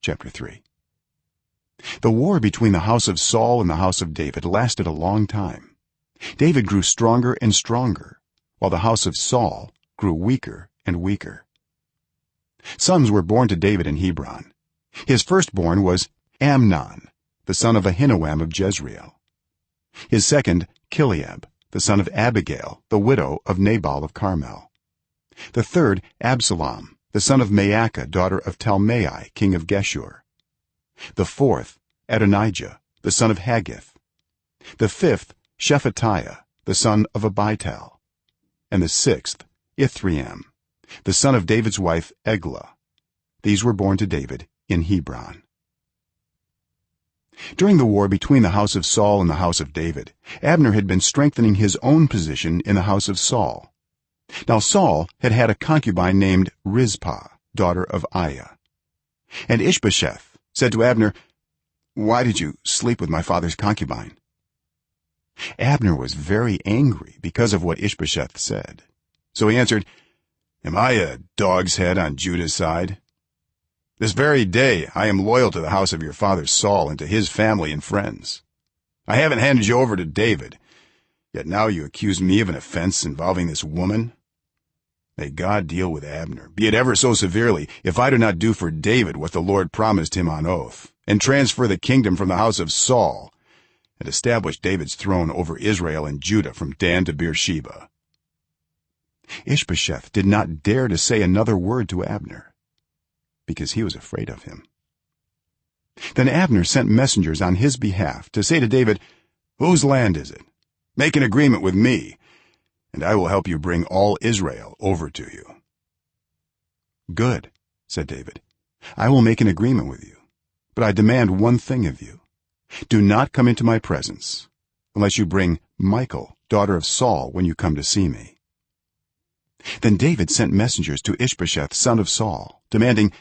chapter 3. The war between the house of Saul and the house of David lasted a long time. David grew stronger and stronger, while the house of Saul grew weaker and weaker. Sons were born to David in Hebron. His firstborn was Amnon, the son of Ahinoam of Jezreel. His second, Kileab, the son of Abigail, the widow of Nabal of Carmel. The third, Absalom, the son of Maakah, daughter of Talmai, king of Geshur. The fourth, Adonijah, the son of Haggith. The fifth, Shephatiah, the son of Abital. And the sixth, Ithream, the son of David's wife Eglah. These were born to David in Hebron. During the war between the house of Saul and the house of David, Abner had been strengthening his own position in the house of Saul. Now Saul had had a concubine named Rizpah, daughter of Aiah. And Ish-Bosheth said to Abner, "Why did you sleep with my father's concubine?" Abner was very angry because of what Ish-Bosheth said. So he answered, "Am I a dog's head on Judah's side? This very day I am loyal to the house of your father Saul and to his family and friends. I haven't handed you over to David, yet now you accuse me of an offense involving this woman. May God deal with Abner, be it ever so severely, if I do not do for David what the Lord promised him on oath, and transfer the kingdom from the house of Saul, and establish David's throne over Israel and Judah from Dan to Beersheba." Ish-Bosheth did not dare to say another word to Abner, because he was afraid of him. Then Abner sent messengers on his behalf to say to David, "Whose land is it? Make an agreement with me, and I will help you bring all Israel over to you." "Good," said David. "I will make an agreement with you, but I demand one thing of you. Do not come into my presence unless you bring Michal, daughter of Saul, when you come to see me." Then David sent messengers to Ish-Bosheth, son of Saul, demanding,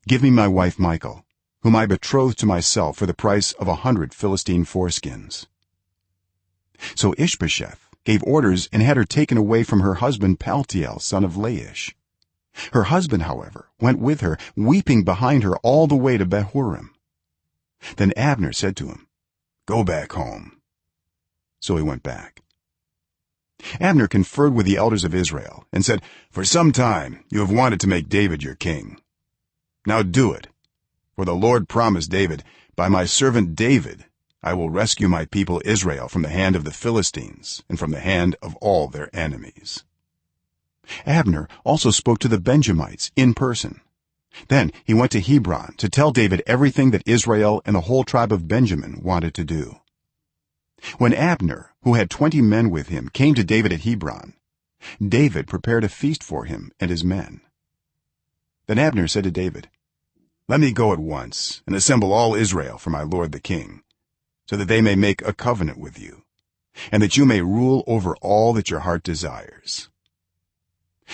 "Give me my wife Michal, whom I betrothed to myself for the price of 100 Philistine foreskins." So Ish-Bosheth gave orders and had her taken away from her husband Paltiel, son of Laish. Her husband, however, went with her, weeping behind her all the way to Bahurim. Then Abner said to him, "Go back home." So he went back. Abner conferred with the elders of Israel and said, "For some time you have wanted to make David your king. Now do it, for the Lord promised David, 'By my servant David I will rescue my people Israel from the hand of the Philistines and from the hand of all their enemies.'" Abner also spoke to the Benjamites in person. Then he went to Hebron to tell David everything that Israel and the whole tribe of Benjamin wanted to do. When Abner, who had 20 men with him, came to David at Hebron, David prepared a feast for him and his men. Then Abner said to David, "Let me go at once and assemble all Israel for my lord the king, so that they may make a covenant with you, and that you may rule over all that your heart desires."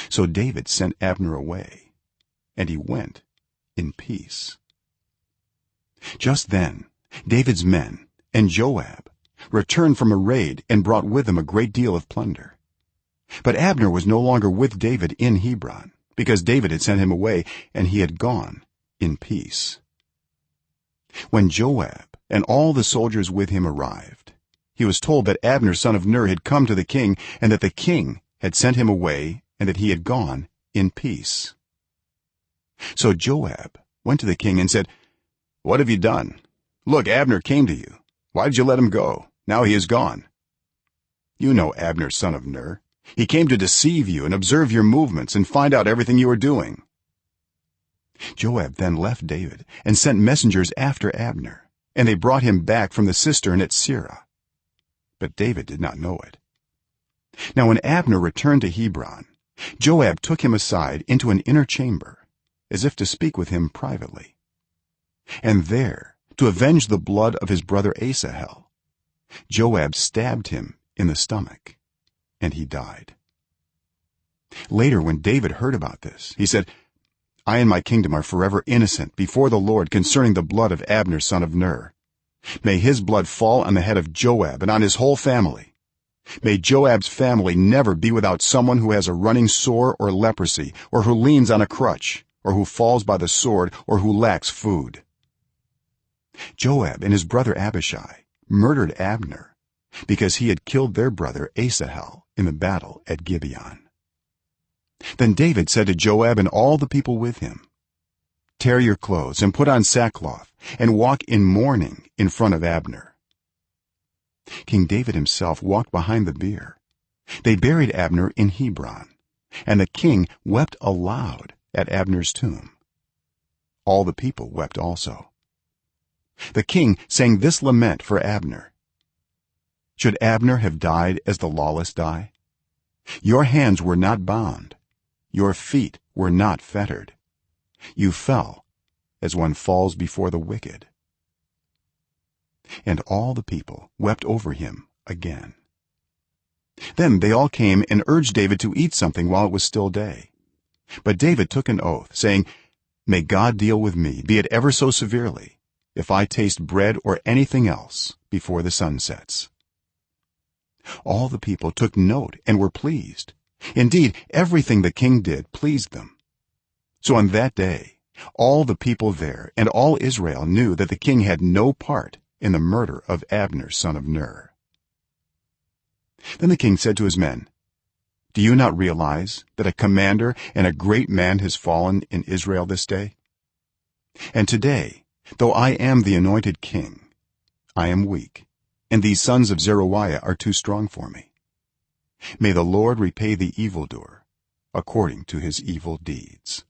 So David sent Abner away, and he went in peace. Just then David's men and Joab returned from a raid and brought with them a great deal of plunder. But Abner was no longer with David in Hebron, because David had sent him away, and he had gone in peace. When Joab and all the soldiers with him arrived, he was told that Abner son of Ner had come to the king, and that the king had sent him away, and that he had gone in peace. So Joab went to the king and said, "What have you done? Look, Abner came to you. Why did you let him go? Now he is gone. You know Abner son of Ner. He came to deceive you and observe your movements and find out everything you are doing." Joab then left David and sent messengers after Abner, and they brought him back from the cistern at Sirah. But David did not know it. Now when Abner returned to Hebron, Joab took him aside into an inner chamber, as if to speak with him privately. And there, to avenge the blood of his brother Asahel, Joab stabbed him in the stomach, and he died. Later, when David heard about this, he said, "I and my kingdom are forever innocent before the Lord concerning the blood of Abner son of Ner. May his blood fall on the head of Joab and on his whole family. May Joab's family never be without someone who has a running sore or leprosy, or who leans on a crutch, or who falls by the sword or who lacks food. Joab and his brother Abishai murdered Abner because he had killed their brother Asahel in the battle at Gibeon. Then David said to Joab and all the people with him, "Tear your clothes and put on sackcloth and walk in mourning in front of Abner." King David himself walked behind the bier. They buried Abner in Hebron, and the king wept aloud at Abner's tomb. All the people wept also. The king sang this lament for Abner: "Should Abner have died as the lawless die? Your hands were not bound, your feet were not fettered. You fell as one falls before the wicked." And all the people wept over him again. Then they all came and urged David to eat something while it was still day. But David took an oath, saying, "May God deal with me, be it ever so severely, if I taste bread or anything else before the sun sets." All the people took note and were pleased. Indeed, everything the king did pleased them. So on that day all the people there and all Israel knew that the king had no part in the murder of Abner son of Ner. Then the king said to his men, "Do you not realize that a commander and a great man has fallen in Israel this day? And today, though I am the anointed king, I am weak, and these sons of Zeruiah are too strong for me. May the Lord repay the evildoer according to his evil deeds."